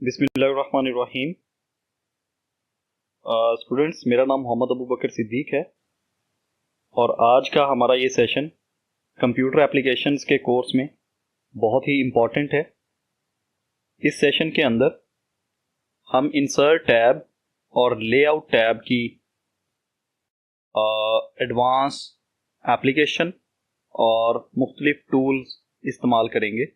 बिस्मिल्लाहिर्रहमानिर्रहीम। स्टूडेंट्स, मेरा नाम मोहम्मद अबू बकर सिद्दीक है और आज का हमारा ये सेशन कंप्यूटर एप्लीकेशंस के कोर्स में बहुत ही इम्पॉर्टेंट है। इस सेशन के अंदर हम इंसर्ट टैब और लेआउट टैब की एडवांस एप्लीकेशन और मुख्तलिफ टूल्स इस्तेमाल करेंगे।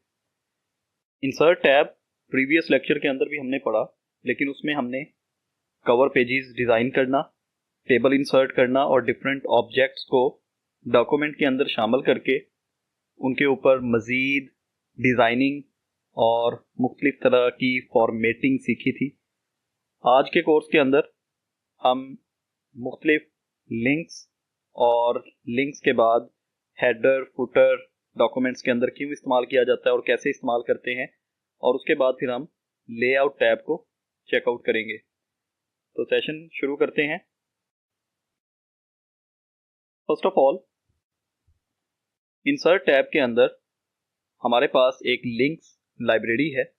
इंसर्ट टैब प्रीवियस लेक्चर के अंदर भी हमने पढ़ा, लेकिन उसमें हमने कवर पेजेस डिज़ाइन करना, टेबल इंसर्ट करना और डिफरेंट ऑब्जेक्ट्स को डॉक्यूमेंट के अंदर शामिल करके उनके ऊपर मज़ीद डिज़ाइनिंग और मुख्तलिफ तरह की फॉर्मेटिंग सीखी थी। आज के कोर्स के अंदर हम मुख्तलिफ लिंक्स और लिंक्स के बाद हेडर फुटर डॉक्यूमेंट्स के अंदर क्यों इस्तेमाल किया जाता है और कैसे इस्तेमाल करते हैं, और उसके बाद फिर हम लेआउट टैब को चेकआउट करेंगे। तो सेशन शुरू करते हैं। First of all, insert tab के अंदर हमारे पास एक लिंक्स लाइब्रेरी है।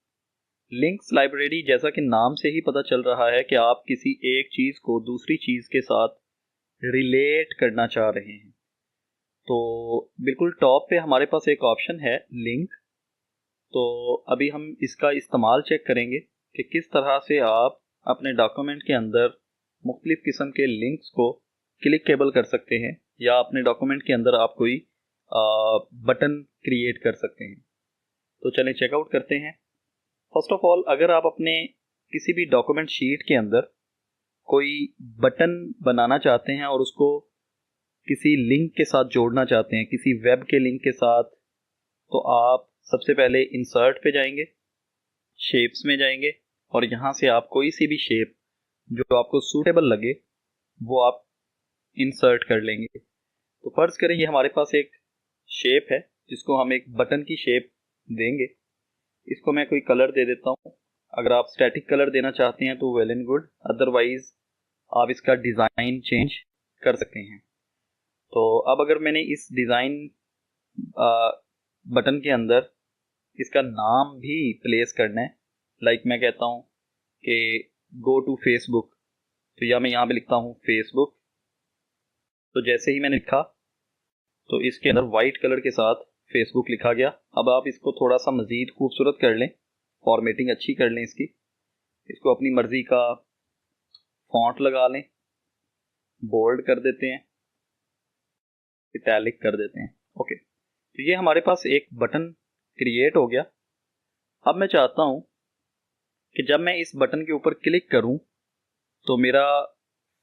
लिंक्स लाइब्रेरी, जैसा कि नाम से ही पता चल रहा है कि आप किसी एक चीज़ को दूसरी चीज़ के साथ रिलेट करना चाह रहे हैं। तो बिल्कुल टॉप पे हमारे पास एक ऑप्शन है लिंक। तो अभी हम इसका इस्तेमाल चेक करेंगे कि किस तरह से आप अपने डॉक्यूमेंट के अंदर मुख्तलिफ किस्म के लिंक्स को क्लिकेबल कर सकते हैं या अपने डॉक्यूमेंट के अंदर आप कोई बटन क्रिएट कर सकते हैं। तो चलें चेकआउट करते हैं। फर्स्ट ऑफ ऑल, अगर आप अपने किसी भी डॉक्यूमेंट शीट के अंदर कोई बटन बनाना चाहते हैं और उसको किसी लिंक के साथ जोड़ना चाहते हैं, किसी वेब के लिंक के साथ, तो आप सबसे पहले इंसर्ट पे जाएंगे, शेप्स में जाएंगे और यहाँ से आप कोई सी भी शेप जो आपको सूटेबल लगे वो आप इंसर्ट कर लेंगे। तो फर्ज करें ये हमारे पास एक शेप है जिसको हम एक बटन की शेप देंगे। इसको मैं कोई कलर दे देता हूँ। अगर आप स्टैटिक कलर देना चाहते हैं तो वेल एंड गुड, अदरवाइज आप इसका डिज़ाइन चेंज कर सकते हैं। तो अब अगर मैंने इस डिज़ाइन बटन के अंदर इसका नाम भी प्लेस करना है, लाइक मैं कहता हूँ कि गो टू फेसबुक, तो या मैं यहाँ पे लिखता हूँ फेसबुक। तो जैसे ही मैंने लिखा तो इसके अंदर वाइट कलर के साथ फेसबुक लिखा गया। अब आप इसको थोड़ा सा मज़ीद खूबसूरत कर लें, फॉर्मेटिंग अच्छी कर लें इसको अपनी मर्ज़ी का फॉन्ट लगा लें, बोल्ड कर देते हैं, इटैलिक कर देते हैं। ओके, तो ये हमारे पास एक बटन क्रिएट हो गया। अब मैं चाहता हूँ कि जब मैं इस बटन के ऊपर क्लिक करूँ तो मेरा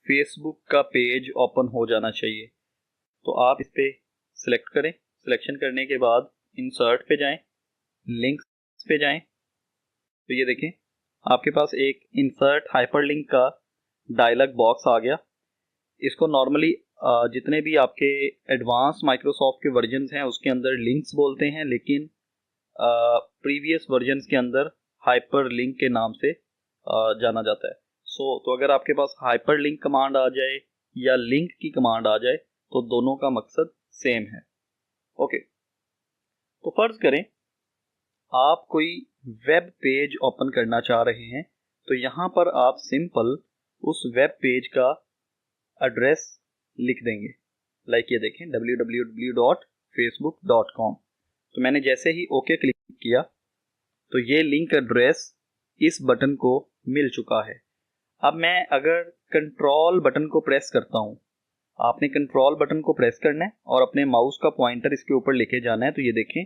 फेसबुक का पेज ओपन हो जाना चाहिए। तो आप इस पर सिलेक्ट करें। सिलेक्शन करने के बाद इंसर्ट पे जाएं, लिंक्स पे जाएं। तो ये देखें आपके पास एक इंसर्ट हाइपरलिंक का डायलॉग बॉक्स आ गया। इसको नॉर्मली जितने भी आपके एडवांस माइक्रोसॉफ्ट के वर्जन्स हैं उसके अंदर लिंक्स बोलते हैं, लेकिन प्रीवियस वर्जन्स के अंदर हाइपर लिंक के नाम से जाना जाता है। तो अगर आपके पास हाइपर लिंक कमांड आ जाए या लिंक की कमांड आ जाए तो दोनों का मकसद सेम है। ओके, तो फर्ज करें आप कोई वेब पेज ओपन करना चाह रहे हैं, तो यहाँ पर आप सिंपल उस वेब पेज का एड्रेस लिख देंगे। लाइक ये देखें www.facebook.com। तो मैंने जैसे ही ओके क्लिक किया तो ये लिंक एड्रेस इस बटन को मिल चुका है। अब मैं अगर कंट्रोल बटन को प्रेस करता हूँ, आपने कंट्रोल बटन को प्रेस करना है और अपने माउस का पॉइंटर इसके ऊपर लेके जाना है। तो ये देखें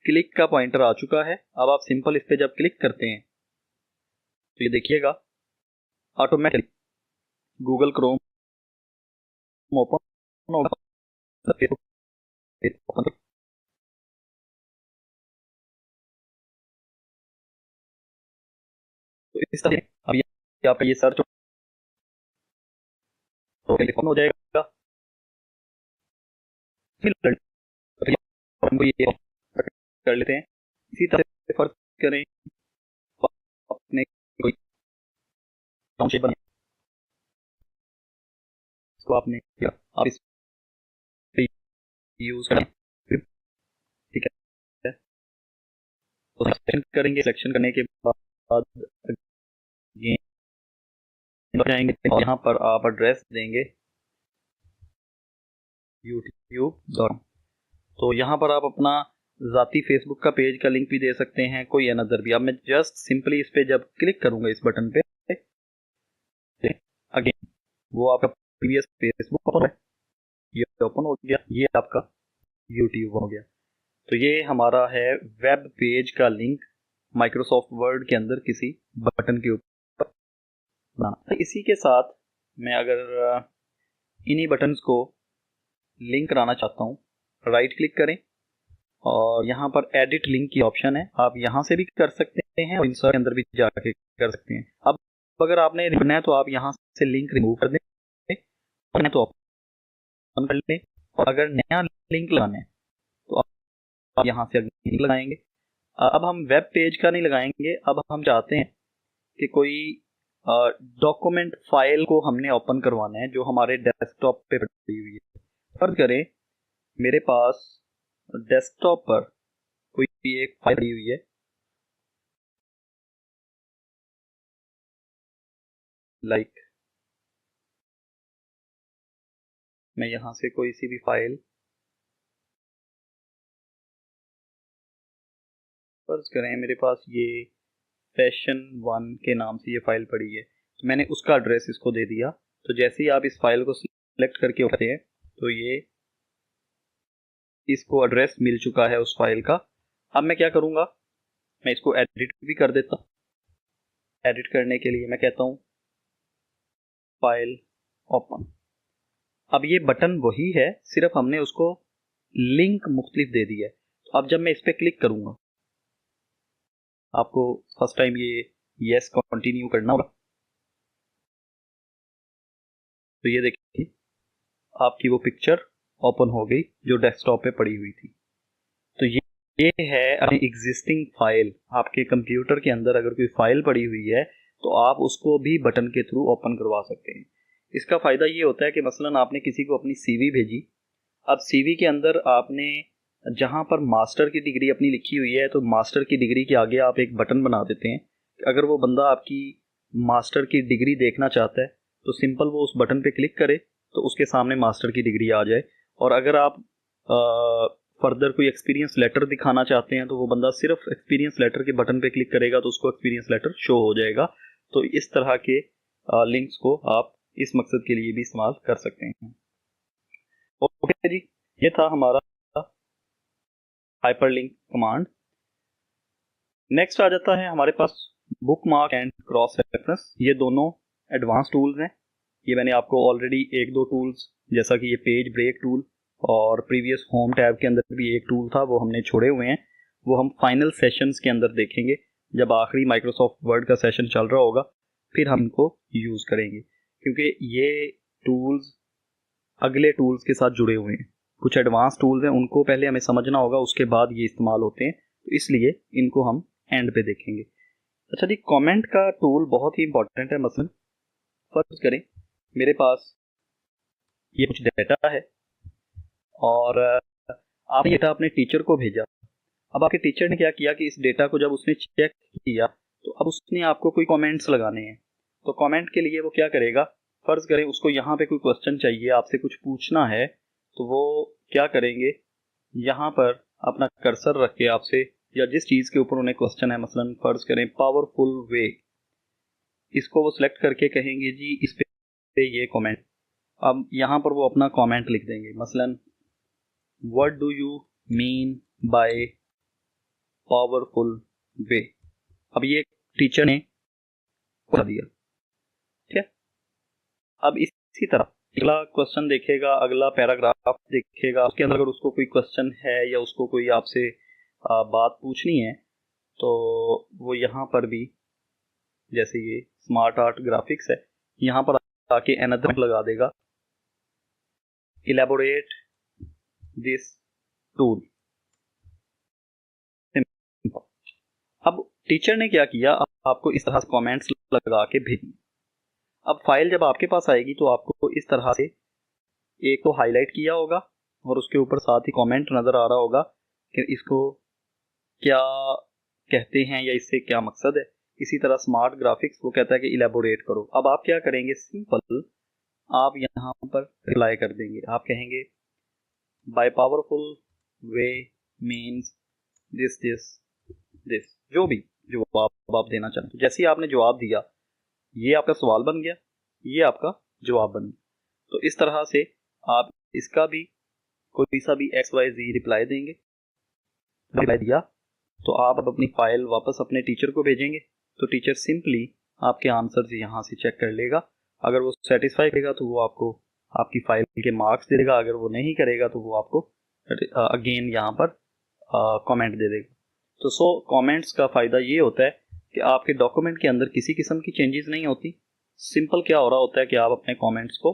क्लिक का पॉइंटर आ चुका है। अब आप सिंपल इस पे जब क्लिक करते हैं तो ये देखिएगा ऑटोमेटिक गूगल क्रोम ओपन होगा। तो इस तरह अब ये आपका ये सर्च टेलीफोन हो जाएगा। हमको ये कर लेते हैं। इसी तरह से फर्ज करें अपने कोई टाउनशिप बना, इसको आपने किया, आप इस पे यूज करें, ठीक है। तो सिलेक्शन करेंगे, सिलेक्शन करने के बाद जाएंगे और यहाँ पर आप एड्रेस देंगे youtube.com। तो यहाँ पर आप अपना ज़ाती फेसबुक का पेज का लिंक भी दे सकते हैं, कोई अनदर भी। अब मैं जस्ट सिंपली इस पे जब क्लिक करूंगा इस बटन पे, अगेन वो आपका प्रीवियस फेसबुक ओपन है, ये ओपन हो गया, ये आपका यूट्यूब हो गया। तो ये हमारा है वेब पेज का लिंक माइक्रोसॉफ्ट वर्ड के अंदर किसी बटन के ऊपर बनाना। तो इसी के साथ मैं अगर इन्हीं बटन्स को लिंक कराना चाहता हूँ, राइट क्लिक करें और यहाँ पर एडिट लिंक की ऑप्शन है, आप यहाँ से भी कर सकते हैं और इंसर्ट के अंदर भी जाके कर सकते हैं। अब अगर आपने लिखना है तो आप यहाँ से लिंक रिमूव कर दें तो ओपन कर लें, और अगर नया लिंक लगाना है तो आप यहाँ से लिंक लगाएंगे। अब हम वेब पेज का नहीं लगाएंगे, अब हम चाहते हैं कि कोई डॉक्यूमेंट फाइल को हमने ओपन करवाना है जो हमारे डेस्कटॉप पे पड़ी हुई है। फर्ज करें मेरे पास डेस्कटॉप पर कोई एक फाइल पड़ी हुई है, लाइक मैं यहाँ से कोई सी भी फाइल, फर्ज करें मेरे पास ये Session1 के नाम से ये फाइल पड़ी है, तो मैंने उसका एड्रेस इसको दे दिया। तो जैसे ही आप इस फाइल को सिलेक्ट करके उठाते हैं तो ये इसको एड्रेस मिल चुका है उस फाइल का। अब मैं क्या करूँगा, मैं इसको एडिट भी कर देता हूँ। एडिट करने के लिए मैं कहता हूँ फाइल ओपन। अब ये बटन वही है, सिर्फ हमने उसको लिंक मुख्तलिफ दे दी है। तो अब जब मैं इस पर क्लिक करूँगा, आपको फर्स्ट टाइम ये यस कंटिन्यू करना होगा। तो ये देखिए आपकी वो पिक्चर ओपन हो गई जो डेस्कटॉप पे पड़ी हुई थी। तो ये है अपनी एग्जिस्टिंग फाइल। आपके कंप्यूटर के अंदर अगर कोई फाइल पड़ी हुई है तो आप उसको भी बटन के थ्रू ओपन करवा सकते हैं। इसका फ़ायदा ये होता है कि मसलन आपने किसी को अपनी सीवी भेजी, अब सीवी के अंदर आपने जहाँ पर मास्टर की डिग्री अपनी लिखी हुई है तो मास्टर की डिग्री के आगे आप एक बटन बना देते हैं। अगर वो बंदा आपकी मास्टर की डिग्री देखना चाहता है तो सिंपल वो उस बटन पे क्लिक करे तो उसके सामने मास्टर की डिग्री आ जाए। और अगर आप फर्दर कोई एक्सपीरियंस लेटर दिखाना चाहते हैं तो वो बंदा सिर्फ एक्सपीरियंस लेटर के बटन पे क्लिक करेगा तो उसको एक्सपीरियंस लेटर शो हो जाएगा। तो इस तरह के लिंक्स को आप इस मकसद के लिए भी इस्तेमाल कर सकते हैं। ओके जी, ये था हमारा हाइपरलिंक कमांड। नेक्स्ट आ जाता है हमारे पास बुकमार्क एंड क्रॉस रेफरेंस। ये दोनों एडवांस टूल्स हैं। ये मैंने आपको ऑलरेडी एक दो टूल्स, जैसा कि ये पेज ब्रेक टूल और प्रीवियस होम टैब के अंदर भी एक टूल था, वो हमने छोड़े हुए हैं। वो हम फाइनल सेशंस के अंदर देखेंगे, जब आखिरी माइक्रोसॉफ्ट वर्ड का सेशन चल रहा होगा फिर हम इनको यूज़ करेंगे, क्योंकि ये टूल्स अगले टूल्स के साथ जुड़े हुए हैं। कुछ एडवांस टूल्स हैं, उनको पहले हमें समझना होगा, उसके बाद ये इस्तेमाल होते हैं, तो इसलिए इनको हम एंड पे देखेंगे। अच्छा जी, कमेंट का टूल बहुत ही इंपॉर्टेंट है। मसलन फर्ज करें मेरे पास ये कुछ डाटा है और आपने डेटा अपने टीचर को भेजा। अब आपके टीचर ने क्या किया कि इस डेटा को जब उसने चेक किया तो अब उसने आपको कोई कमेंट्स लगाने हैं। तो कमेंट के लिए वो क्या करेगा, फर्ज करें उसको यहाँ पे कोई क्वेश्चन चाहिए, आपसे कुछ पूछना है, तो वो क्या करेंगे, यहाँ पर अपना कर्सर रख के आपसे, या जिस चीज़ के ऊपर उन्हें क्वेश्चन है, मसलन फर्ज करें पावरफुल वे, इसको वो सिलेक्ट करके कहेंगे जी इस पे ये कमेंट। अब यहाँ पर वो अपना कमेंट लिख देंगे, मसलन what do you mean by powerful वे। अब ये टीचर ने बता दिया, ठीक है। अब इसी तरह अगला क्वेश्चन देखेगा, अगला पैराग्राफ देखेगा, उसके अंदर अगर उसको कोई क्वेश्चन है या उसको कोई आपसे बात पूछनी है तो वो यहाँ पर भी, जैसे ये स्मार्ट आर्ट ग्राफिक्स है, यहाँ पर आके अनदर लगा देगा, इलेबोरेट दिस टूल। अब टीचर ने क्या किया, आपको इस तरह से कमेंट्स लगा के भेजी। अब फाइल जब आपके पास आएगी तो आपको इस तरह से एक तो हाईलाइट किया होगा और उसके ऊपर साथ ही कमेंट नज़र आ रहा होगा कि इसको क्या कहते हैं या इससे क्या मकसद है। इसी तरह स्मार्ट ग्राफिक्स वो कहता है कि इलेबोरेट करो। अब आप क्या करेंगे, सिंपल आप यहाँ पर रिप्लाई कर देंगे। आप कहेंगे by powerful way means this this this, जो भी जवाब आप देना चाहते हो। जैसे ही आपने जवाब दिया, ये आपका सवाल बन गया, ये आपका जवाब बन गया। तो इस तरह से आप इसका भी कोई सा भी XYZ रिप्लाई देंगे। रिप्लाई दिया तो आप अब अपनी फाइल वापस अपने टीचर को भेजेंगे, तो टीचर सिंपली आपके आंसर्स यहाँ से चेक कर लेगा। अगर वो सेटिस्फाई करेगा तो वो आपको आपकी फाइल के मार्क्स दे देगा, अगर वो नहीं करेगा तो वो आपको अगेन यहाँ पर कमेंट दे देगा। तो कमेंट्स का फ़ायदा ये होता है कि आपके डॉक्यूमेंट के अंदर किसी किस्म की चेंजेस नहीं होती। सिंपल क्या हो रहा होता है कि आप अपने कमेंट्स को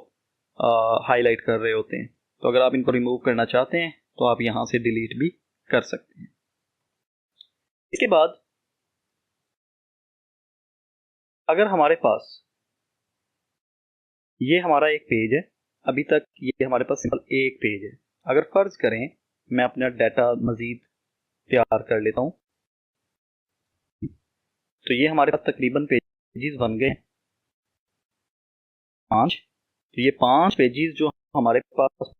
हाईलाइट कर रहे होते हैं। तो अगर आप इनको रिमूव करना चाहते हैं तो आप यहाँ से डिलीट भी कर सकते हैं। इसके बाद अगर हमारे पास ये हमारा एक पेज है, अभी तक ये हमारे पास सिंपल एक पेज है। अगर फर्ज करें मैं अपना डाटा मजीद तैयार कर लेता हूं, तो ये हमारे पास तकरीबन पेजेस बन गए 5। तो ये 5 पेजेस जो हमारे पास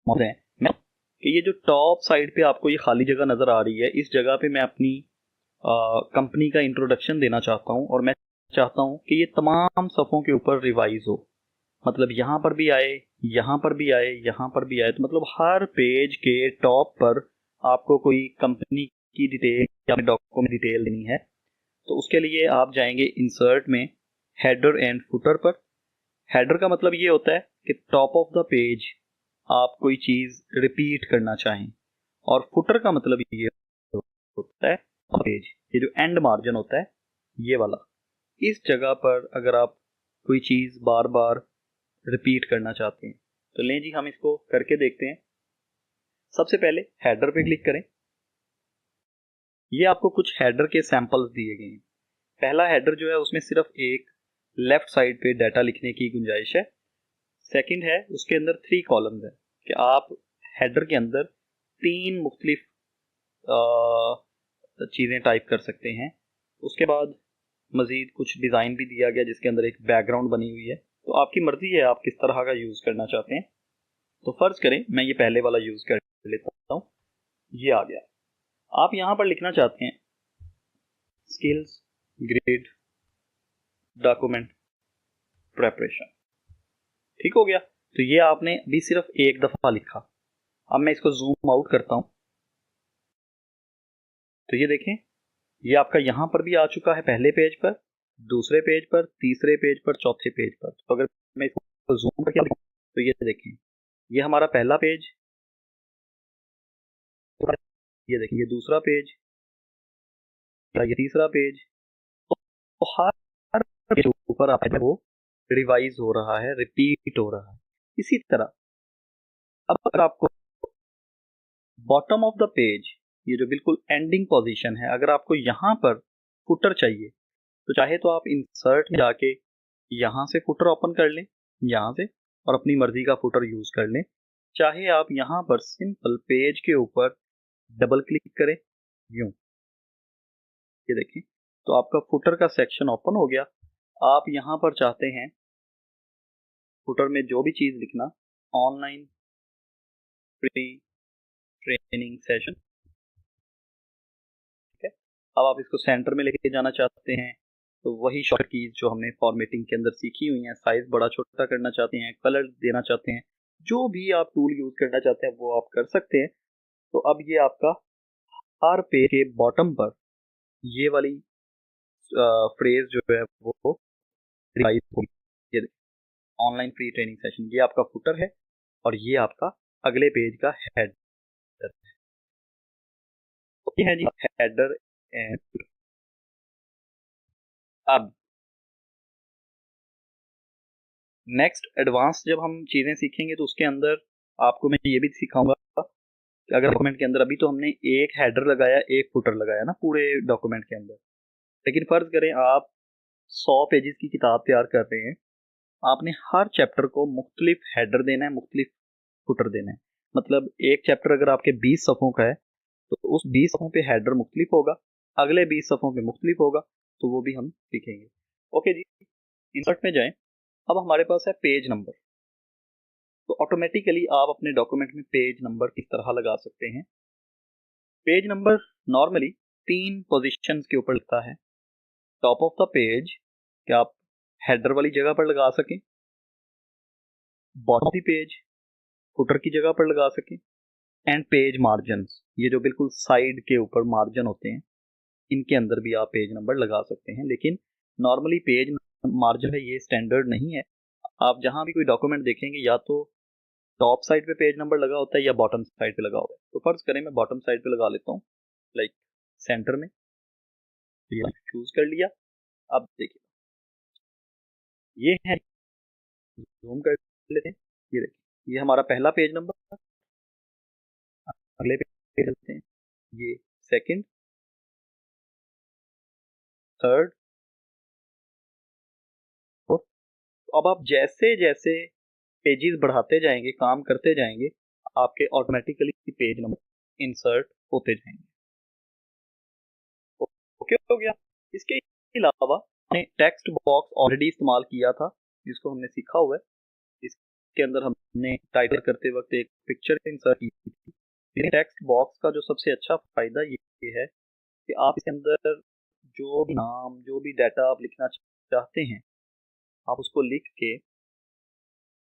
मौजूद हैं, मैं कि ये जो टॉप साइड पे आपको ये खाली जगह नज़र आ रही है, इस जगह पे मैं अपनी कंपनी का इंट्रोडक्शन देना चाहता हूं। और मैं चाहता हूं कि ये तमाम सफ़ों के ऊपर रिवाइज हो, मतलब यहाँ पर भी आए, यहाँ पर भी आए, यहाँ पर भी आए। तो मतलब हर पेज के टॉप पर आपको कोई कंपनी की डिटेल या डॉक्यूमेंट डिटेल देनी है। तो उसके लिए आप जाएंगे इंसर्ट में हेडर एंड फुटर पर। हेडर का मतलब ये होता है कि टॉप ऑफ द पेज आप कोई चीज़ रिपीट करना चाहें, और फुटर का मतलब ये होता है पेज, ये जो एंड मार्जिन होता है ये वाला, इस जगह पर अगर आप कोई चीज़ बार बार रिपीट करना चाहते हैं। तो लें जी, हम इसको करके देखते हैं। सबसे पहले हेडर पे क्लिक करें। ये आपको कुछ हेडर के सैंपल्स दिए गए हैं। पहला हेडर जो है उसमें सिर्फ एक लेफ्ट साइड पे डाटा लिखने की गुंजाइश है। सेकंड है उसके अंदर 3 कॉलम्स है कि आप हेडर के अंदर 3 मुख्तलिफ चीज़ें टाइप कर सकते हैं। उसके बाद मज़ीद कुछ डिज़ाइन भी दिया गया जिसके अंदर एक बैकग्राउंड बनी हुई है। तो आपकी मर्ज़ी है आप किस तरह का यूज़ करना चाहते हैं। तो फ़र्ज़ करें मैं ये पहले वाला यूज़ कर लेता हूँ। ये आ गया। आप यहाँ पर लिखना चाहते हैं स्किल्स ग्रेड डॉक्यूमेंट प्रेपरेशन। ठीक हो गया। तो ये आपने अभी सिर्फ एक दफ़ा लिखा। अब मैं इसको जूम आउट करता हूँ, तो ये देखें ये आपका यहाँ पर भी आ चुका है, पहले पेज पर, दूसरे पेज पर, तीसरे पेज पर, चौथे पेज पर। तो अगर मैं इसको जूम करके लिखूं तो ये देखें ये हमारा पहला पेज, ये देखिए ये दूसरा पेज, ये तीसरा पेज। तो हर पेज ऊपर आप वो रिवाइज हो रहा है, रिपीट हो रहा है। इसी तरह अब अगर आपको बॉटम ऑफ द पेज, ये जो बिल्कुल एंडिंग पोजीशन है, अगर आपको यहाँ पर फुटर चाहिए तो चाहे तो आप इंसर्ट में जाके यहाँ से फुटर ओपन कर लें यहाँ से, और अपनी मर्जी का फुटर यूज कर लें। चाहे आप यहाँ पर सिंपल पेज के ऊपर डबल क्लिक करें यूं, ये देखिए तो आपका फुटर का सेक्शन ओपन हो गया। आप यहाँ पर चाहते हैं फुटर में जो भी चीज़ लिखना, ऑनलाइन फ्री ट्रेनिंग सेशन, ठीक है। अब आप इसको सेंटर में लेके जाना चाहते हैं तो वही शॉर्ट कीज जो हमने फॉर्मेटिंग के अंदर सीखी हुई हैं, साइज बड़ा छोटा करना चाहते हैं, कलर देना चाहते हैं, जो भी आप टूल यूज करना चाहते हैं वो आप कर सकते हैं। तो अब ये आपका हर पेज के बॉटम पर ये वाली फ्रेज जो है वो रिवाइज होगी। ये ऑनलाइन फ्री ट्रेनिंग सेशन, ये आपका फुटर है और ये आपका अगले पेज का हेडर है। ये है जी हेडर एंड फुटर। अब नेक्स्ट एडवांस जब हम चीज़ें सीखेंगे तो उसके अंदर आपको मैं ये भी सिखाऊंगा कि अगर डॉक्यूमेंट के अंदर अभी तो हमने एक हेडर लगाया एक फुटर लगाया ना पूरे डॉक्यूमेंट के अंदर, लेकिन फ़र्ज़ करें आप 100 पेजेस की किताब तैयार कर रहे हैं, आपने हर चैप्टर को मुख्तलिफ हेडर देना है, मुख्तलिफ फुटर देना है। मतलब एक चैप्टर अगर आपके 20 सफ़ों का है तो उस 20 सफ़ों पे हेडर मुख्तलिफ होगा, अगले 20 सफ़ों में मुख्तलिफ होगा, तो वो भी हम सीखेंगे। ओके जी, इंसर्ट में जाएं। अब हमारे पास है पेज नंबर। तो ऑटोमेटिकली आप अपने डॉक्यूमेंट में पेज नंबर किस तरह लगा सकते हैं। पेज नंबर नॉर्मली 3 पोजीशंस के ऊपर लिखता है। टॉप ऑफ द पेज, कि आप हेडर वाली जगह पर लगा सकें, bottom of the page, footer की जगह पर लगा सकें, एंड पेज मार्जिन्स, ये जो बिल्कुल साइड के ऊपर मार्जिन होते हैं, इनके अंदर भी आप पेज नंबर लगा सकते हैं। लेकिन नॉर्मली पेज मार्जिन है, ये स्टैंडर्ड नहीं है। आप जहां भी कोई डॉक्यूमेंट देखेंगे या तो टॉप साइड पे पेज नंबर लगा होता है या बॉटम साइड पे लगा होता है। तो फर्ज करें मैं बॉटम साइड पे लगा लेता हूँ, लाइक सेंटर में, ये चूज कर लिया। अब देखिए ये है, जूम कर लेते हैं, ये देखिए ये हमारा पहला पेज नंबर। अगले पेज चलते हैं, ये सेकंड, थर्ड, फोर्थ। अब आप जैसे जैसे पेजेस बढ़ाते जाएंगे, काम करते जाएंगे, आपके ऑटोमेटिकली पेज नंबर इंसर्ट होते जाएंगे। ओके हो गया। इसके अलावा हमने टेक्स्ट बॉक्स ऑलरेडी इस्तेमाल किया था, जिसको हमने सीखा हुआ है। इसके अंदर हमने टाइटल करते वक्त एक पिक्चर इंसर्ट की थी। टेक्स्ट बॉक्स का जो सबसे अच्छा फायदा ये है कि आप इसके अंदर जो भी नाम, जो भी डाटा आप लिखना चाहते हैं, आप उसको लिख के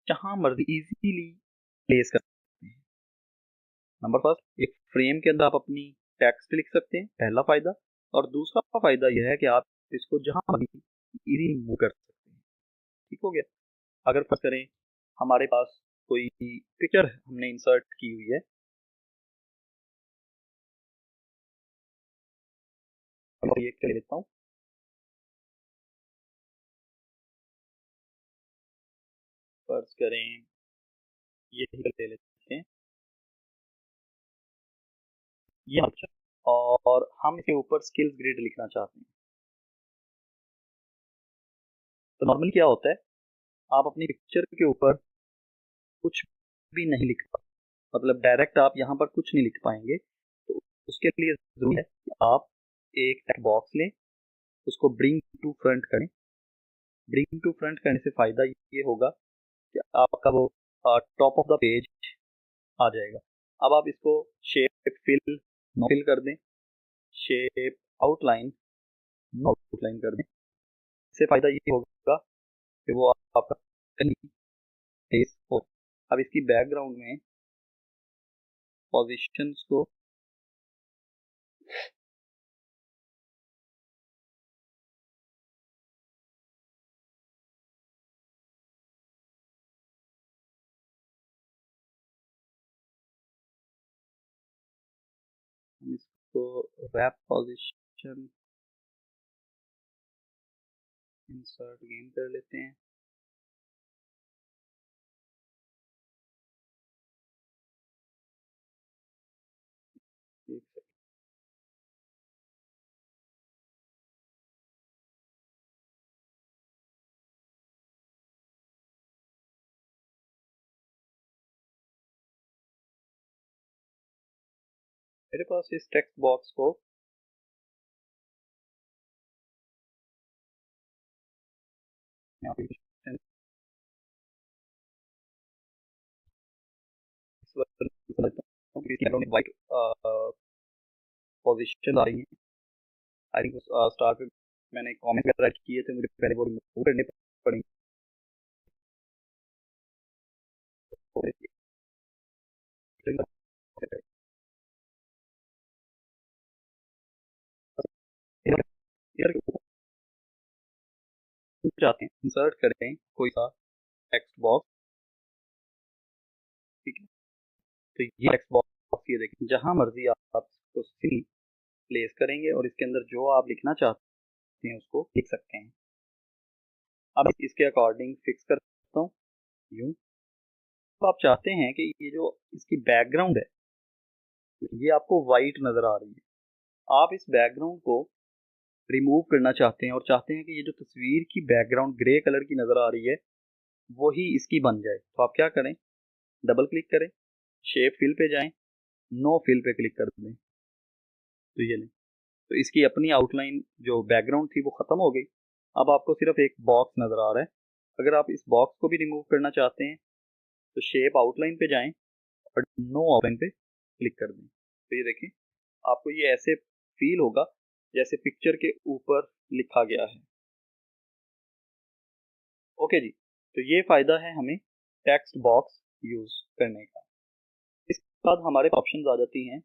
जहां मर्जी इजीली प्लेस कर सकते हैं। नंबर फर्स्ट, एक फ्रेम के अंदर आप अपनी टेक्स्ट लिख सकते हैं, पहला फायदा। और दूसरा फायदा यह है कि आप इसको जहां मर्जी इजीली मूव कर सकते हैं। ठीक हो गया। अगर फर्ज करें हमारे पास कोई पिक्चर हमने इंसर्ट की हुई है, ये ले लेता हूँ। फर्ज करें ये ले लेते हैं, ये अच्छा, और हम इसके ऊपर स्किल्स ग्रिड लिखना चाहते हैं। तो नॉर्मली क्या होता है, आप अपनी पिक्चर के ऊपर कुछ भी नहीं लिख पा, मतलब डायरेक्ट आप यहाँ पर कुछ नहीं लिख पाएंगे। तो उसके लिए जरूरी है कि आप एक टेक्स्ट बॉक्स लें, उसको ब्रिंग टू फ्रंट करें। ब्रिंग टू फ्रंट करने से फायदा ये होगा कि आपका वो टॉप ऑफ द पेज आ जाएगा। अब आप इसको शेप फिल नो फिल कर दें, शेप आउटलाइन नो आउटलाइन कर दें। इससे फायदा ये होगा कि वो आपका फेस हो। अब इसकी बैकग्राउंड में पोजीशंस को हम इसको रैप पोजीशन इंसर्ट गेन कर लेते हैं। एक सेकंड, मेरे पास इस टेक्स्ट बॉक्स को यहाँ पे वाइट पोजीशन आ रही है। आई थिंक स्टार्ट में मैंने कमेंट वगैरह किए थे, मुझे पहले वो रिमूव करने पड़ेंगे। चाहते हैं इंसर्ट करते हैं कोई सा टेक्स्ट बॉक्स, ठीक है। तो ये टेक्स्ट बॉक्स, ये देखिए जहां मर्जी आप इसको सिली प्लेस करेंगे और इसके अंदर जो आप लिखना चाहते हैं उसको लिख सकते हैं। अब इसके अकॉर्डिंग फिक्स करता हूँ यूं। तो आप चाहते हैं कि ये जो इसकी बैकग्राउंड है ये आपको वाइट नजर आ रही है, आप इस बैकग्राउंड को रिमूव करना चाहते हैं और चाहते हैं कि ये जो तस्वीर की बैकग्राउंड ग्रे कलर की नजर आ रही है वही इसकी बन जाए। तो आप क्या करें, डबल क्लिक करें, शेप फिल पे जाएं, नो फिल पे क्लिक कर दें। तो ये लें, तो इसकी अपनी आउटलाइन जो बैकग्राउंड थी वो ख़त्म हो गई। अब आपको सिर्फ एक बॉक्स नज़र आ रहा है। अगर आप इस बॉक्स को भी रिमूव करना चाहते हैं तो शेप आउटलाइन पे जाएं और नो आउटलाइन पे क्लिक कर दें। तो ये देखें, आपको ये ऐसे फील होगा जैसे पिक्चर के ऊपर लिखा गया है। ओके जी, तो ये फ़ायदा है हमें टेक्स्ट बॉक्स यूज़ करने का। इसके बाद हमारे ऑप्शंस आ जाती हैं।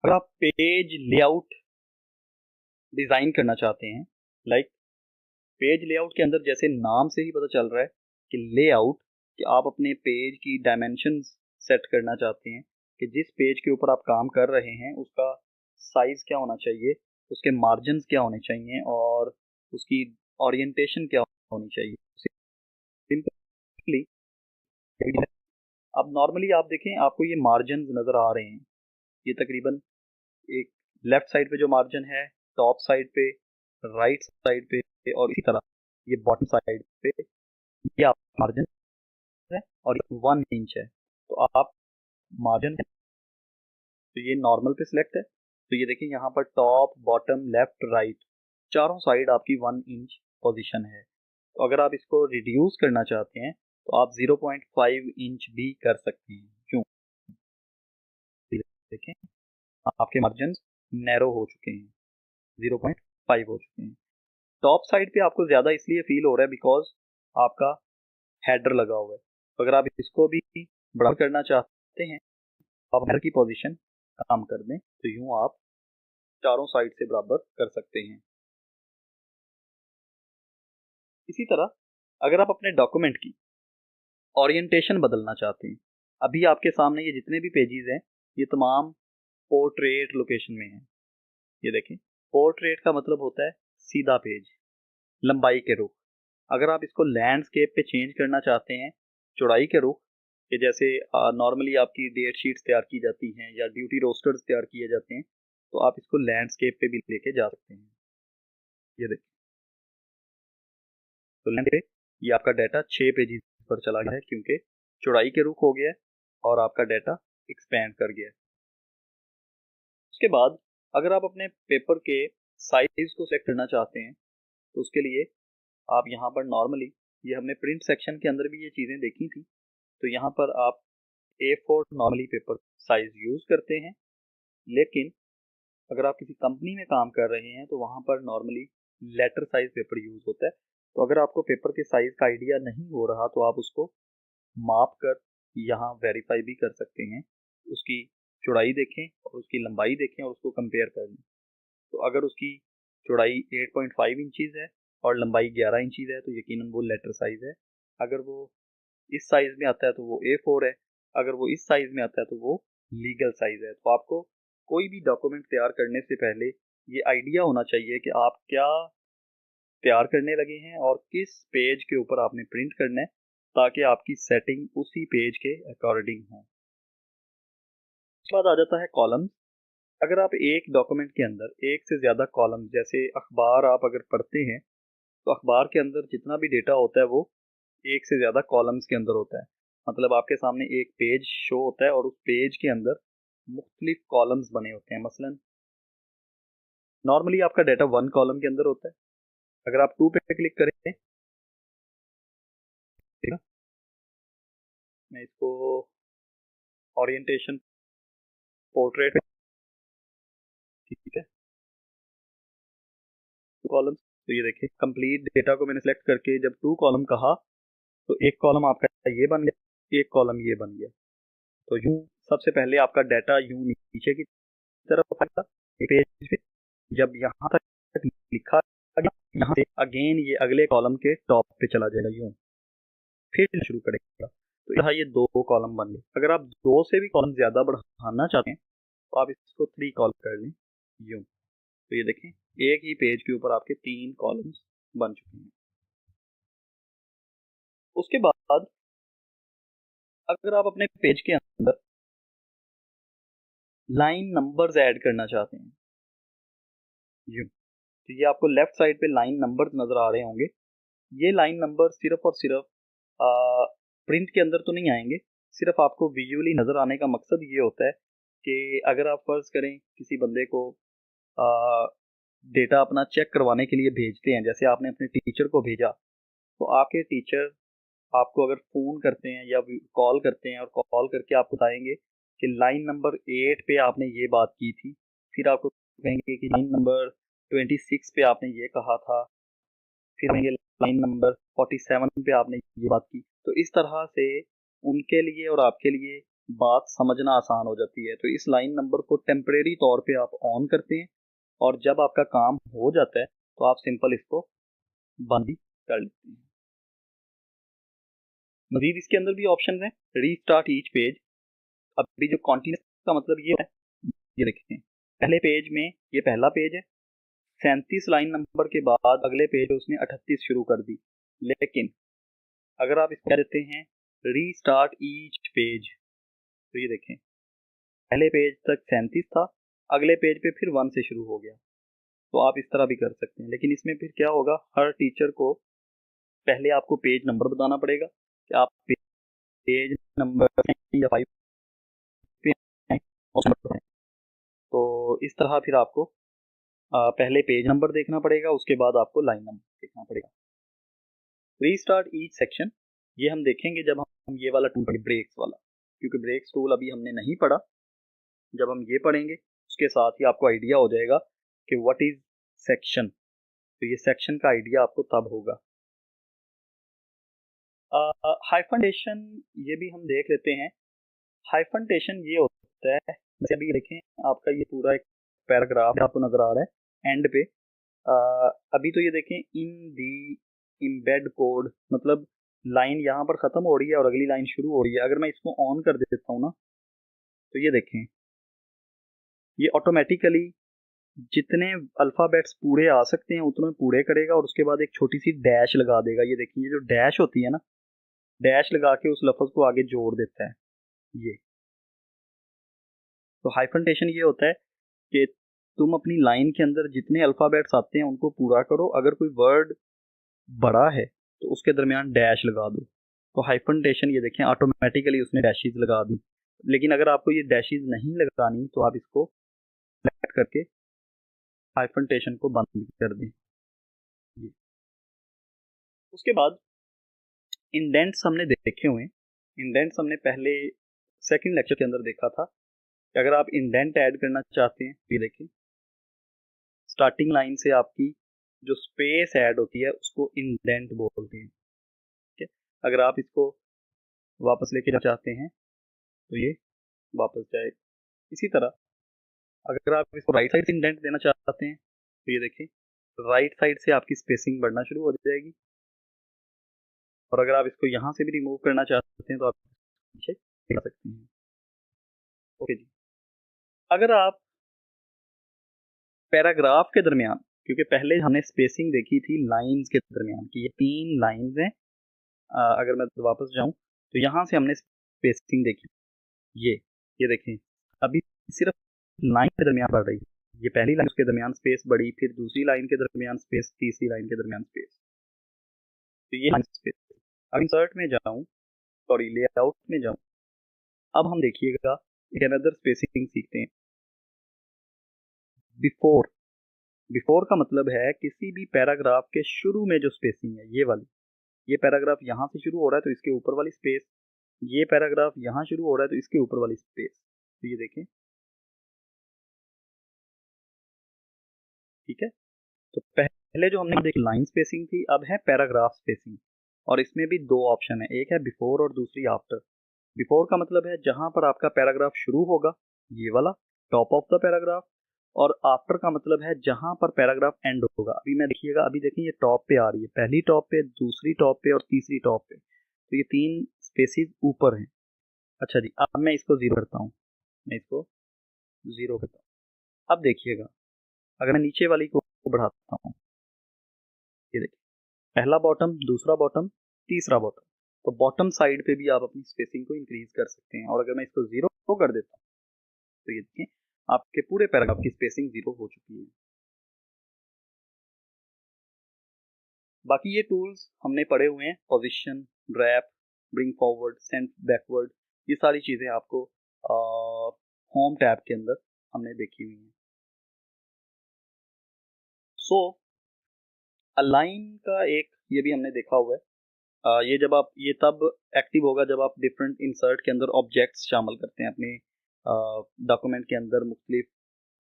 अगर आप पेज लेआउट डिज़ाइन करना चाहते हैं, लाइक पेज लेआउट के अंदर जैसे नाम से ही पता चल रहा है कि लेआउट, कि आप अपने पेज की डायमेंशंस सेट करना चाहते हैं कि जिस पेज के ऊपर आप काम कर रहे हैं उसका साइज़ क्या होना चाहिए, उसके मार्जिन्स क्या होने चाहिए और उसकी ओरिएंटेशन क्या होनी चाहिए। सिंपली अब नॉर्मली आप देखें, आपको ये मार्जिन्स नज़र आ रहे हैं। ये तकरीबन एक लेफ्ट साइड पे जो मार्जिन है, टॉप साइड पे, राइट साइड पे और इसी तरह ये बॉटम साइड पे ये आप मार्जिन है और 1 इंच है। तो आप मार्जिन तो ये नॉर्मल पे सिलेक्ट है। तो ये देखिए यहाँ पर टॉप, बॉटम, लेफ्ट, राइट चारों साइड आपकी 1 इंच पोजीशन है। तो अगर आप इसको रिड्यूस करना चाहते हैं तो आप 0.5 इंच भी कर सकते हैं। क्यों? देखें, आपके मार्जिन नैरो हो चुके हैं, 0.5 हो चुके हैं। टॉप साइड पे आपको ज़्यादा इसलिए फील हो रहा है बिकॉज आपका हेडर लगा हुआ है। तो अगर आप इसको भी बड़ा करना चाहते हैं आप हेडर की पोजीशन काम कर दें तो यूं आप चारों साइड से बराबर कर सकते हैं। इसी तरह अगर आप अपने डॉक्यूमेंट की ओरिएंटेशन बदलना चाहते हैं, अभी आपके सामने ये जितने भी पेजेस हैं ये तमाम पोर्ट्रेट लोकेशन में हैं। ये देखें, पोर्ट्रेट का मतलब होता है सीधा पेज, लंबाई के रुख। अगर आप इसको लैंडस्केप पे चेंज करना चाहते हैं, चौड़ाई के रुख, कि जैसे नॉर्मली आपकी डेट शीट्स तैयार की जाती हैं या ड्यूटी रोस्टर्स तैयार किए जाते हैं, तो आप इसको लैंडस्केप पे भी लेके जा सकते हैं। ये देखिए, तो लैंड पे ये आपका डाटा 6 पेजेस पर चला गया है क्योंकि चौड़ाई के रुख हो गया है और आपका डाटा एक्सपैंड कर गया है। उसके बाद अगर आप अपने पेपर के साइज को सेलेक्ट करना चाहते हैं तो उसके लिए आप यहाँ पर नॉर्मली, ये हमने प्रिंट सेक्शन के अंदर भी ये चीज़ें देखी थी, तो यहाँ पर आप A4 normally paper size use करते हैं। लेकिन अगर आप किसी कंपनी में काम कर रहे हैं तो वहाँ पर normally letter size paper use होता है। तो अगर आपको पेपर के साइज़ का आइडिया नहीं हो रहा तो आप उसको माप कर यहाँ वेरीफाई भी कर सकते हैं। उसकी चौड़ाई देखें और उसकी लंबाई देखें और उसको कंपेयर कर लें। तो अगर उसकी चौड़ाई 8.5 इंचज़ है और लंबाई 11 इंचज़ है तो यकीनन वो लेटर साइज़ है। अगर वो इस साइज़ में आता है तो वो A4 है, अगर वो इस साइज़ में आता है तो वो लीगल साइज़ है। तो आपको कोई भी डॉक्यूमेंट तैयार करने से पहले ये आइडिया होना चाहिए कि आप क्या तैयार करने लगे हैं और किस पेज के ऊपर आपने प्रिंट करना है, ताकि आपकी सेटिंग उसी पेज के अकॉर्डिंग हो। उसके बाद आ जाता है कॉलम्स। अगर आप एक डॉक्यूमेंट के अंदर एक से ज़्यादा कॉलम, जैसे अखबार आप अगर पढ़ते हैं तो अखबार के अंदर जितना भी डेटा होता है वो एक से ज़्यादा कॉलम्स के अंदर होता है। मतलब आपके सामने एक पेज शो होता है और उस पेज के अंदर मुख्तलिफ कॉलम्स बने होते हैं। मसलन नॉर्मली आपका डाटा 1 कॉलम के अंदर होता है। अगर आप 2 पे क्लिक करें, ठीक है, मैं इसको ओरिएंटेशन पोर्ट्रेट, ठीक है, 2 कॉलम्स। तो ये देखिए, कंप्लीट डेटा को मैंने सेलेक्ट करके जब 2 कॉलम कहा तो एक कॉलम आपका ये बन गया, एक कॉलम ये बन गया। तो यूं सबसे पहले आपका डाटा यूं नीचे की तरफ आएगा पेज पे, जब यहाँ तक लिखा गया यहाँ से अगेन ये अगले कॉलम के टॉप पे चला जाएगा, यूं फिर शुरू करेगा। तो यहाँ ये 2 कॉलम बन गए। अगर आप 2 से भी कॉलम ज़्यादा बढ़ाना चाहते हैं तो आप इसको 3 कॉलम कर लें, यूं। तो ये देखें, एक ही पेज के ऊपर आपके 3 कॉलम्स बन चुके हैं। उसके बाद अगर आप अपने पेज के अंदर लाइन नंबर्स ऐड करना चाहते हैं, यूं, तो ये आपको लेफ्ट साइड पे लाइन नंबर्स नज़र आ रहे होंगे। ये लाइन नंबर सिर्फ और सिर्फ प्रिंट के अंदर तो नहीं आएंगे, सिर्फ आपको विजुअली नज़र आने का मकसद ये होता है कि अगर आप फर्ज करें किसी बंदे को डेटा अपना चेक करवाने के लिए भेजते हैं, जैसे आपने अपने टीचर को भेजा, तो आपके टीचर आपको अगर फ़ोन करते हैं या कॉल करते हैं और कॉल करके आपको बताएंगे कि लाइन नंबर 8 पे आपने ये बात की थी, फिर आपको कहेंगे कि लाइन नंबर 26 पे आपने ये कहा था, फिर कहेंगे लाइन नंबर 47 पे आपने ये बात की। तो इस तरह से उनके लिए और आपके लिए बात समझना आसान हो जाती है। तो इस लाइन नंबर को टेम्परेरी तौर पे आप ऑन करते हैं और जब आपका काम हो जाता है तो आप सिंपल इसको बंद भी कर लेते हैं। मजीद इसके अंदर भी ऑप्शन है, रीस्टार्ट ईच पेज। अभी जो कॉन्टिन्यूस का मतलब ये है, ये देखते हैं पहले पेज में, ये पहला पेज है, 37 लाइन नंबर के बाद अगले पेज उसने 38 शुरू कर दी। लेकिन अगर आप इसको कह देते हैं रीस्टार्ट ईच पेज, तो ये देखें पहले पेज तक 37 था, अगले पेज पे फिर 1 से शुरू हो गया। तो आप इस तरह भी कर सकते हैं, लेकिन इसमें फिर क्या होगा, हर टीचर को पहले आपको पेज नंबर बताना पड़ेगा कि आप पेज नंबर या 5 पे हैं, तो इस तरह फिर आपको पहले पेज नंबर देखना पड़ेगा, उसके बाद आपको लाइन नंबर देखना पड़ेगा। रीस्टार्ट ईच सेक्शन ये हम देखेंगे जब हम ये वाला टूल पढ़ेंगे, ब्रेक्स वाला, क्योंकि ब्रेक्स टूल अभी हमने नहीं पढ़ा। जब हम ये पढ़ेंगे उसके साथ ही आपको आइडिया हो जाएगा कि व्हाट इज सेक्शन। तो ये सेक्शन का आइडिया आपको तब होगा। हाइफनटेशन ये भी हम देख लेते हैं। हाइफनटेशन ये होता है, जैसे अभी देखें आपका ये पूरा एक पैराग्राफ आपको नजर आ रहा है एंड पे। अभी तो ये देखें इन दी इम्बेड कोड, मतलब लाइन यहाँ पर खत्म हो रही है और अगली लाइन शुरू हो रही है। अगर मैं इसको ऑन कर देता हूँ ना, तो ये देखें ये ऑटोमेटिकली जितने अल्फ़ाबेट्स पूरे आ सकते हैं उतने पूरे करेगा और उसके बाद एक छोटी सी डैश लगा देगा। ये देखिए, ये जो डैश होती है ना, डैश लगा के उस लफ्ज़ को आगे जोड़ देता है ये। तो हाइफनटेशन ये होता है कि तुम अपनी लाइन के अंदर जितने अल्फ़ाबेट्स आते हैं उनको पूरा करो, अगर कोई वर्ड बड़ा है तो उसके दरमियान डैश लगा दो। तो हाइफनटेशन ये देखें ऑटोमेटिकली उसने डैशेस लगा दी। लेकिन अगर आपको ये डैशेस नहीं लगानी तो आप इसको सेलेक्ट करके हाइफनटेशन को बंद कर दें। ये उसके बाद इंडेंट्स हमने देखे हुए हैं। इंडेंट्स हमने पहले सेकंड लेक्चर के अंदर देखा था कि अगर आप इंडेंट ऐड करना चाहते हैं, ये देखिए स्टार्टिंग लाइन से आपकी जो स्पेस ऐड होती है उसको इंडेंट बोलते हैं। ठीक है, अगर आप इसको वापस लेके चाहते हैं तो ये वापस जाएगा। इसी तरह अगर आप इसको राइट साइड से इंडेंट देना चाहते हैं तो ये देखिए राइट साइड से आपकी स्पेसिंग बढ़ना शुरू हो जाएगी। और अगर आप इसको यहाँ से भी रिमूव करना चाहते हैं तो आप पीछे दिखा सकते हैं। ओके जी, अगर आप पैराग्राफ के दरमियान, क्योंकि पहले हमने स्पेसिंग देखी थी लाइंस के दरमियान की, ये 3 लाइंस हैं। अगर मैं वापस जाऊं तो यहाँ से हमने स्पेसिंग देखी, ये देखें अभी सिर्फ लाइन के दरमियान बढ़ रही है। ये पहली लाइन के दरमियान स्पेस बढ़ी, फिर दूसरी लाइन के दरमियान स्पेस, तीसरी लाइन के दरमियान स्पेस। तो ये लाइन स्पेस। अब इंसर्ट में जाऊं, सॉरी लेआउट में जाऊं, अब हम देखिएगा एक अनदर स्पेसिंग सीखते हैं। बिफोर, बिफोर का मतलब है किसी भी पैराग्राफ के शुरू में जो स्पेसिंग है, ये वाली, ये पैराग्राफ यहाँ से शुरू हो रहा है तो इसके ऊपर वाली स्पेस, ये पैराग्राफ यहाँ शुरू हो रहा है तो इसके ऊपर वाली स्पेस। तो ये देखें, ठीक है। तो पहले जो हमने देखी लाइन स्पेसिंग थी, अब है पैराग्राफ स्पेसिंग। और इसमें भी 2 ऑप्शन है, एक है बिफोर और दूसरी आफ्टर। बिफोर का मतलब है जहां पर आपका पैराग्राफ शुरू होगा, ये वाला टॉप ऑफ द पैराग्राफ। और आफ्टर का मतलब है जहां पर पैराग्राफ एंड होगा। अभी मैं देखिएगा, अभी देखिए ये टॉप पे आ रही है, पहली टॉप पे, दूसरी टॉप पे और तीसरी टॉप पे। तो ये 3 स्पेसिस ऊपर हैं। अच्छा जी, अब मैं इसको जीरो करता हूँ, मैं इसको जीरो करता हूँ। अब देखिएगा अगर मैं नीचे वाली को बढ़ाता हूँ, ये देखिए पहला बॉटम, दूसरा बॉटम, तीसरा बॉटम। तो बॉटम साइड पे भी आप अपनी स्पेसिंग को इंक्रीज कर सकते हैं। और अगर मैं इसको जीरो कर देता हूँ तो ये देखिए आपके पूरे पैराग्राफ की स्पेसिंग जीरो हो चुकी है। बाकी ये टूल्स हमने पढ़े हुए हैं, position, wrap, bring forward, send backward, ये सारी चीज़ें आपको होम टैब के अंदर हमने देखी हुई हैं। सो अलाइन का एक ये भी हमने देखा हुआ है। ये जब आप ये तब एक्टिव होगा जब आप डिफरेंट इंसर्ट के अंदर ऑब्जेक्ट्स शामिल करते हैं अपने डॉक्यूमेंट के अंदर। मुख्तलिफ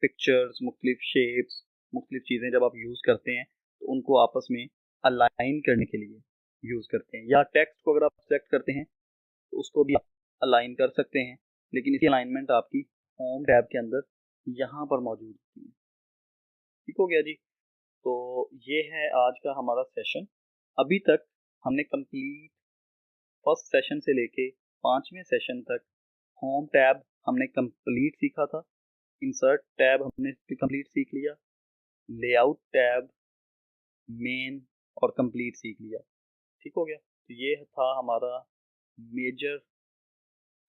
पिक्चर्स, मुख्तलिफ शेप्स, मुख्तलिफ चीज़ें जब आप यूज़ करते हैं तो उनको आपस में अलाइन करने के लिए यूज़ करते हैं। या टेक्स्ट को अगर आप सेलेक्ट करते हैं तो उसको भी आप अलाइन कर सकते हैं, लेकिन इसकी अलाइनमेंट आपकी होम टैब के अंदर यहाँ पर मौजूद होती है। ठीक हो गया जी। तो ये है आज का हमारा सेशन। अभी तक हमने कंप्लीट फर्स्ट सेशन से लेके 5वें सेशन तक होम टैब हमने कंप्लीट सीखा था, इंसर्ट टैब हमने कंप्लीट सीख लिया, लेआउट टैब, मेन और कंप्लीट सीख लिया। ठीक हो गया। तो ये था हमारा मेजर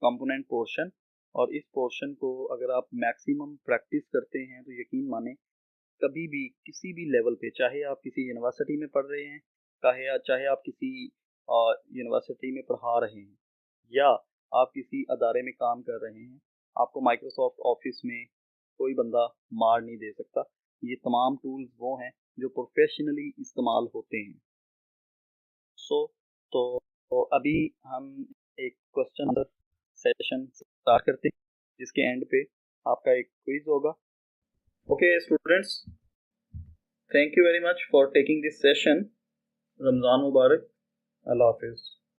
कंपोनेंट पोर्शन, और इस पोर्शन को अगर आप मैक्सिमम प्रैक्टिस करते हैं तो यकीन माने कभी भी किसी भी लेवल पे, चाहे आप किसी यूनिवर्सिटी में पढ़ रहे हैं, चाहे आप किसी यूनिवर्सिटी में पढ़ा रहे हैं, या आप किसी अदारे में काम कर रहे हैं, आपको माइक्रोसॉफ्ट ऑफिस में कोई बंदा मार नहीं दे सकता। ये तमाम टूल्स वो हैं जो प्रोफेशनली इस्तेमाल होते हैं। तो अभी हम एक क्वेश्चन सेशन स्टार्ट करते हैं, जिसके एंड पे आपका एक क्विज होगा। Okay students, thank you very much for taking this session. Ramzan मुबारक। अल्लाह हाफिज़।